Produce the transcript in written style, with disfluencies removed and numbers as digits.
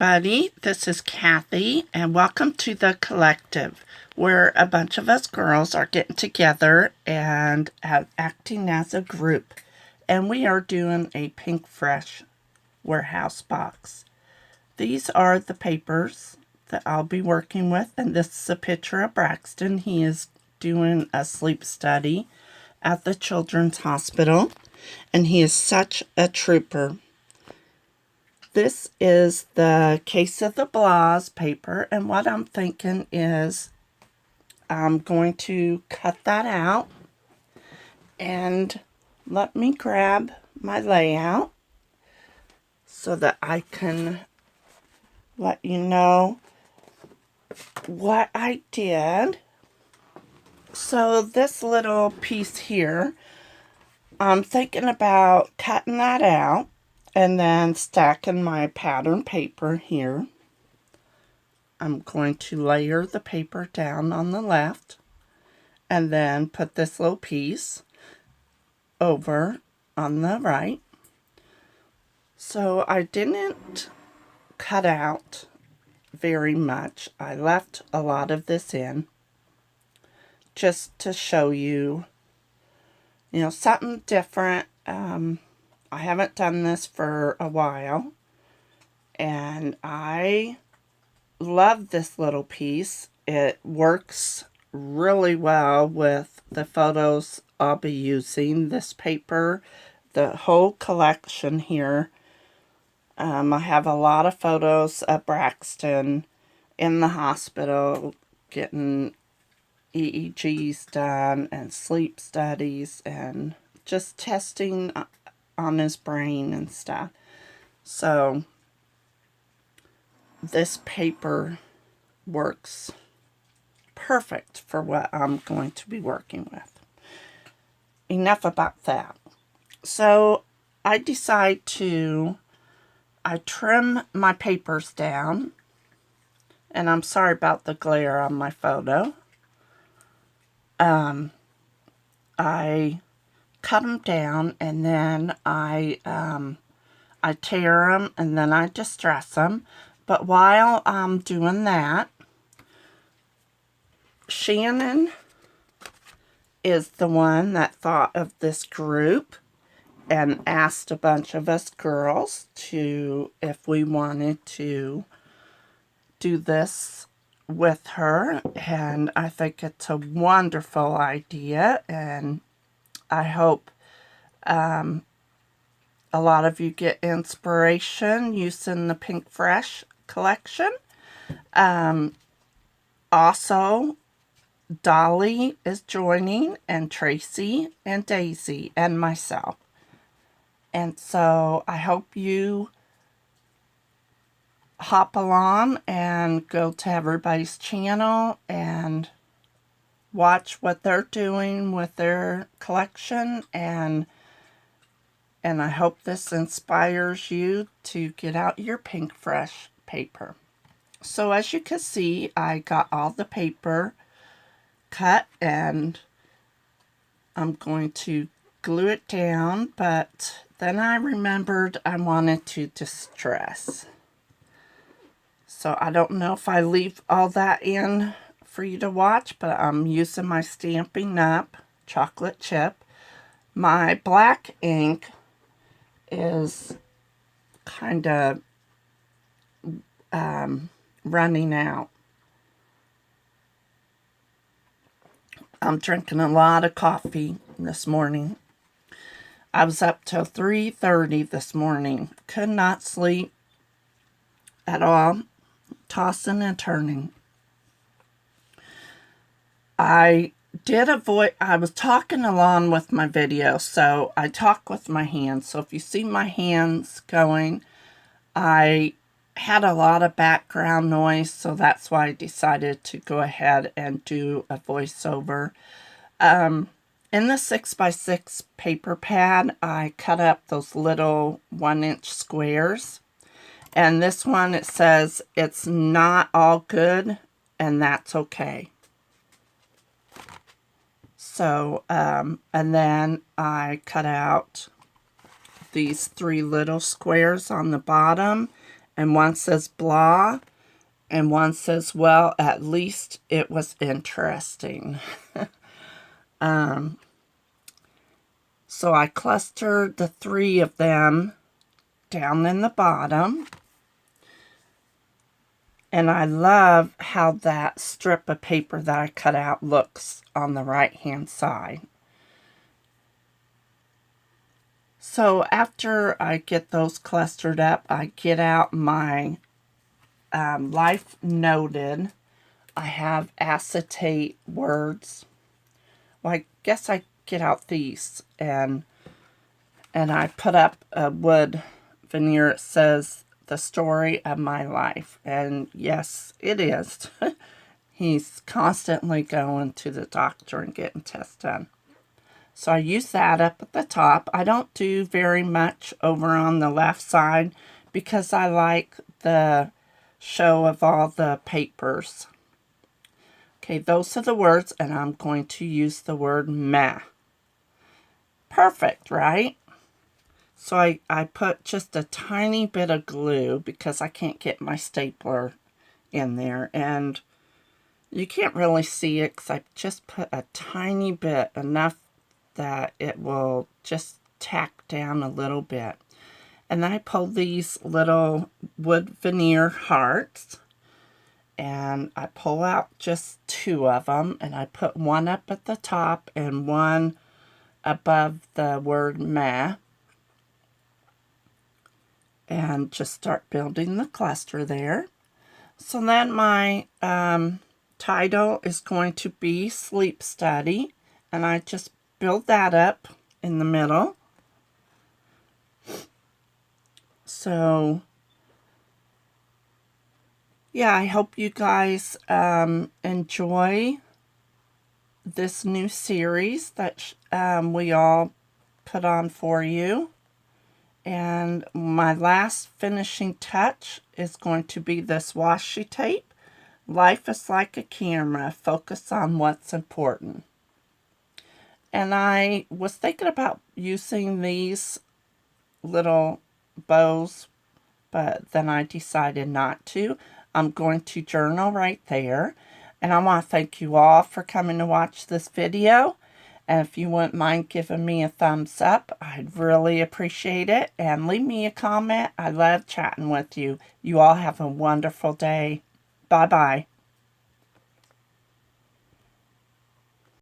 everybody. This is Kathy, and welcome to The Collective, where a bunch of us girls are getting together and acting as a group. And we are doing a Pink Fresh warehouse box. These are the papers that I'll be working with, and this is a picture of Braxton. He is doing a sleep study at the Children's Hospital, and he is such a trooper. This is the Case of the Blahs paper, and what I'm thinking is I'm going to cut that out, and let me grab my layout so that I can let you know what I did. So this little piece here, I'm thinking about cutting that out and then stacking my pattern paper here. I'm going to layer the paper down on the left and then put this little piece over on the right. So I didn't cut out very much. I left a lot of this in just to show you, something different. I haven't done this for a while, and I love this little piece. It works really well with the photos I'll be using. This paper, the whole collection here. I have a lot of photos of Braxton in the hospital getting EEGs done and sleep studies and just testing on his brain and stuff. So this paper works perfect for what I'm going to be working with. Enough about that. So I trim my papers down, and I'm sorry about the glare on my photo. I cut them down, and then I tear them, and then I distress them. But while I'm doing that, Shannon is the one that thought of this group and asked a bunch of us girls if we wanted to do this with her, and I think it's a wonderful idea, and I hope a lot of you get inspiration using the Pink Fresh collection. Also, Dolly is joining, and Tracy and Daisy and myself. And so I hope you hop along and go to everybody's channel and watch what they're doing with their collection, and I hope this inspires you to get out your Pink Fresh paper. So as you can see, I got all the paper cut, and I'm going to glue it down, but then I remembered I wanted to distress. So I don't know if I leave all that in for you to watch, but I'm using my Stampin' Up! Chocolate chip. My black ink is kind of running out. I'm drinking a lot of coffee this morning. I was up till 3:30 this morning. Could not sleep at all. Tossing and turning. I was talking along with my video, so I talk with my hands. So if you see my hands going, I had a lot of background noise, so that's why I decided to go ahead and do a voiceover. In the 6x6 paper pad, I cut up those little 1-inch squares. And this one, it says it's not all good, and that's okay. So, and then I cut out these 3 little squares on the bottom, And one says blah, and one says, well, at least it was interesting. So I clustered the 3 of them down in the bottom. And I love how that strip of paper that I cut out looks on the right-hand side. So after I get those clustered up, I get out my Life Noted. I have acetate words. Well, I guess I get out these, and I put up a wood veneer. It says, the story of my life. And yes, it is. He's constantly going to the doctor and getting tests done. So I use that up at the top. I don't do very much over on the left side because I like the show of all the papers. Okay, those are the words, and I'm going to use the word meh. Perfect, right? So I put just a tiny bit of glue because I can't get my stapler in there. And you can't really see it because I just put a tiny bit, enough that it will just tack down a little bit. And then I pulled these little wood veneer hearts. And I pull out just 2 of them. And I put one up at the top and one above the word meh. And just start building the cluster there. So then my title is going to be Sleep Study. And I just build that up in the middle. So, yeah, I hope you guys enjoy this new series that we all put on for you. And my last finishing touch is going to be this washi tape. Life is like a camera. Focus on what's important. And I was thinking about using these little bows, but then I decided not to. I'm going to journal right there. And I want to thank you all for coming to watch this video. And if you wouldn't mind giving me a thumbs up, I'd really appreciate it. And leave me a comment. I love chatting with you. You all have a wonderful day. Bye-bye.